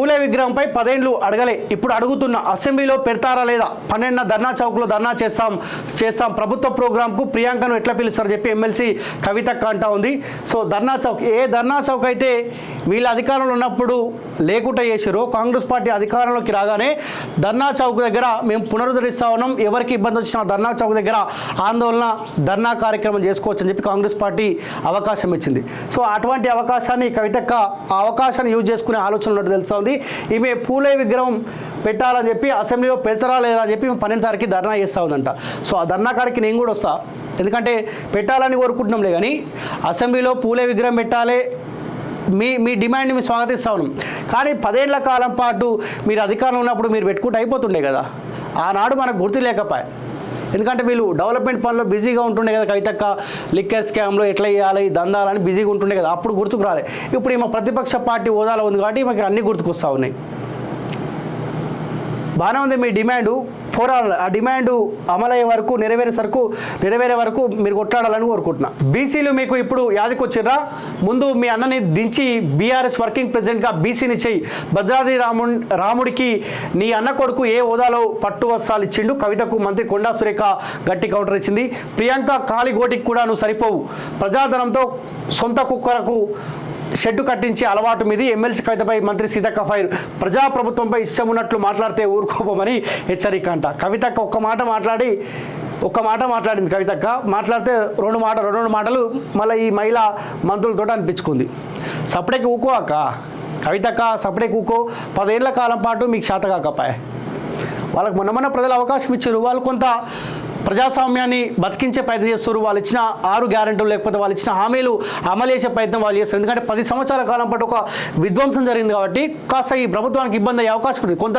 పూలే విగ్రహంపై 10 ఏళ్లు అడగలే, ఇప్పుడు అడుగుతున్న అసెంబ్లీలో పెడతారా లేదా? 12న ధర్నా చౌక్లో ధర్నా చేస్తాం ప్రభుత్వ ప్రోగ్రాంకు ప్రియాంకను ఎట్లా పిలుస్తారని చెప్పి ఎమ్మెల్సీ కవితక్క అంటా ఉంది. సో ధర్నా చౌక్, ఏ ధర్నా చౌక్ అయితే వీళ్ళ అధికారంలో ఉన్నప్పుడు లేకుండా చేసారో, కాంగ్రెస్ పార్టీ అధికారంలోకి రాగానే ధర్నా చౌక్ దగ్గర మేము పునరుద్ధరిస్తా ఉన్నాం, ఎవరికి ఇబ్బంది వచ్చినా ధర్నా చౌక్ దగ్గర ఆందోళన ధర్నా కార్యక్రమం చేసుకోవచ్చు అని చెప్పి కాంగ్రెస్ పార్టీ అవకాశం ఇచ్చింది. సో అటువంటి అవకాశాన్ని కవితక్క ఆ అవకాశాన్ని యూజ్ చేసుకునే ఆలోచన ఉన్నట్టు తెలుస్తుంది. ఈమె పూలే విగ్రహం పెట్టాలని చెప్పి అసెంబ్లీలో పెడతారా లేదా అని చెప్పి 12 తారీఖు ధర్నా చేస్తూ ఉందంట. సో ఆ ధర్నా కాడికి నేను కూడా వస్తా, ఎందుకంటే పెట్టాలని కోరుకుంటున్నాంలే, కానీ అసెంబ్లీలో పూలే విగ్రహం పెట్టాలి, మీ డిమాండ్ని మేము స్వాగతిస్తా ఉన్నాం. కానీ 10 ఏళ్ల కాలం పాటు మీరు అధికారంలో ఉన్నప్పుడు మీరు పెట్టుకుంటూ అయిపోతుండే కదా, ఆనాడు మనకు గుర్తు లేకపోయా. ఎందుకంటే వీళ్ళు డెవలప్మెంట్ పనిలో బిజీగా ఉంటుండే కదా, కవితక్క లిక్కర్ స్కామ్లో ఎట్లా చేయాలి దందాలని బిజీగా ఉంటుండే కదా, అప్పుడు గుర్తుకు రాలే. ఇప్పుడు ఈమె ప్రతిపక్ష పార్టీ హోదాలో ఉంది కాబట్టి మాకు అన్నీ గుర్తుకొస్తా ఉన్నాయి. బాగానే ఉంది మీ డిమాండు, పోరాడాలి, ఆ డిమాండు అమలయ్యే వరకు నెరవేరే వరకు మీరు కొట్లాడాలని కోరుకుంటున్నా. బీసీలు మీకు ఇప్పుడు యాదికి వచ్చిర్రా? ముందు మీ అన్నని దించి బీఆర్ఎస్ వర్కింగ్ ప్రెసిడెంట్గా బీసీని చెయ్యి. భద్రాద్రి రాముడికి నీ అన్న కొడుకు ఏ హోదాలో పట్టు వస్త్రాలు ఇచ్చిండు, కవితకు మంత్రి కొండా సురేఖ గట్టి కౌంటర్ ఇచ్చింది. ప్రియాంక కాలిగోటికి కూడా నువ్వు సరిపోవు, ప్రజాధనంతో సొంత కుక్కలకు షెడ్డు కట్టించి అలవాటు మీది. ఎమ్మెల్సీ కవితపై మంత్రి సీతక్క ఫైర్. ప్రజాప్రభుత్వంపై ఇష్టం ఉన్నట్లు మాట్లాడితే ఊరుకోపోమని హెచ్చరిక అంట. కవితక్క ఒక్క మాట మాట్లాడింది. కవితక్క మాట్లాడితే రెండు మాటలు మళ్ళీ ఈ మహిళా మంత్రులతో అనిపించుకుంది. సపరేకి ఊకో అక్క, కవితక్క సపరేకి ఊకో. 10 ఏళ్ల కాలం పాటు మీకు శాత కాకపాయ. వాళ్ళకి మొన్న ప్రజలు అవకాశం ఇచ్చారు, వాళ్ళు కొంత ప్రజాస్వామ్యాన్ని బతికించే ప్రయత్నం చేస్తారు. వాళ్ళు ఇచ్చిన 6 గ్యారెంటీలు లేకపోతే వాళ్ళు ఇచ్చిన హామీలు అమలు చేసే ప్రయత్నం వాళ్ళు చేస్తారు. ఎందుకంటే 10 సంవత్సరాల కాలం పాటు ఒక విధ్వంసం జరిగింది కాబట్టి కాస్త ఈ ప్రభుత్వానికి ఇబ్బంది అయ్యే అవకాశం ఉంది. కొంత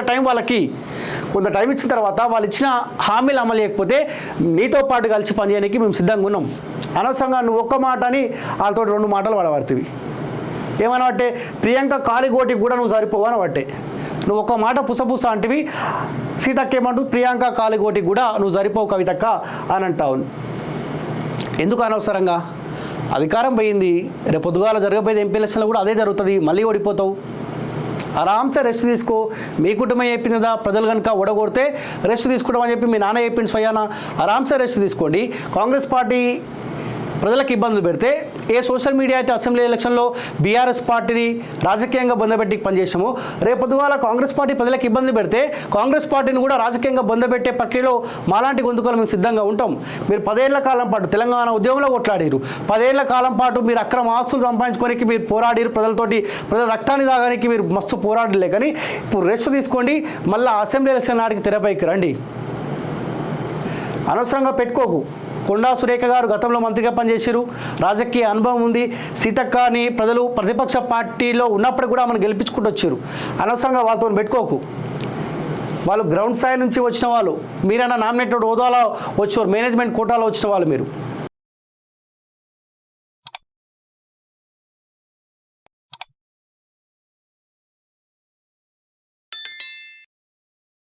టైం ఇచ్చిన తర్వాత వాళ్ళు ఇచ్చిన హామీలు అమలు చేయకపోతే నీతో పాటు కలిసి పనిచేయడానికి మేము సిద్ధంగా ఉన్నాం. అనవసరంగా నువ్వు ఒక్క మాట అని వాళ్ళతో 2 మాటలు పడబడుతుంది. ఏమనబట్టే ప్రియాంక కాలిగోటికి కూడా నువ్వు సరిపోవు అనబట్టే నువ్వు ఒక మాట పుసపుస అంటివి. సీతక్క ఏమంటూ ప్రియాంక కాలిగోటికి కూడా నువ్వు సరిపోవు కవితక్క అని అంటావు. ఎందుకు అనవసరంగా? అధికారం పోయింది, రేపు పొద్దుగాల జరగబోయేది ఎంపీ ఎలక్షన్లో కూడా అదే జరుగుతుంది, మళ్ళీ ఓడిపోతావు. ఆరామ్సే రెస్ట్ తీసుకో. మీ కుటుంబం చెప్పిందా, ప్రజలు కనుక ఓడగొడితే రెస్ట్ తీసుకోవడం అని చెప్పి మీ నాన్న చెప్పింది స్వయాన. ఆరామ్సే రెస్ట్ తీసుకోండి. కాంగ్రెస్ పార్టీ ప్రజలకు ఇబ్బందులు పెడితే ఏ సోషల్ మీడియా అయితే అసెంబ్లీ ఎలక్షన్లో బీఆర్ఎస్ పార్టీని రాజకీయంగా బొందబెట్టి పనిచేసామో, రేపొద్దుగాల కాంగ్రెస్ పార్టీ ప్రజలకు ఇబ్బంది పెడితే కాంగ్రెస్ పార్టీని కూడా రాజకీయంగా బొందబెట్టే ప్రక్రియలో మాలాంటి గొంతుకలు మేము సిద్ధంగా ఉంటాం. మీరు 10 ఏళ్ల కాలం పాటు తెలంగాణ ఉద్యమంలో కొట్లాడారు, 10 ఏళ్ల కాలం పాటు మీరు అక్రమ ఆస్తులు సంపాదించుకోనికి మీరు పోరాడారు, ప్రజల రక్తాన్ని తాగానికి మీరు మస్తు పోరాడలే. కానీ ఇప్పుడు రెస్ట్ తీసుకోండి, మళ్ళీ అసెంబ్లీ ఎలక్షన్ నాటికి తెరపైకి రండి. అనవసరంగా పెట్టుకోకు. కొండా సురేఖ గారు గతంలో మంత్రిగా పనిచేశారు, రాజకీయ అనుభవం ఉంది. సీతక్కని ప్రజలు ప్రతిపక్ష పార్టీలో ఉన్నప్పుడు కూడా మనం గెలిపించుకుంటూ వచ్చారు. అనవసరంగా వాళ్ళతో పెట్టుకోకు. వాళ్ళు గ్రౌండ్ స్థాయి నుంచి వచ్చిన వాళ్ళు, మీరైనా నామినేటెడ్ హోదాలో వచ్చారు, మేనేజ్మెంట్ కోటాలో వచ్చిన వాళ్ళు మీరు.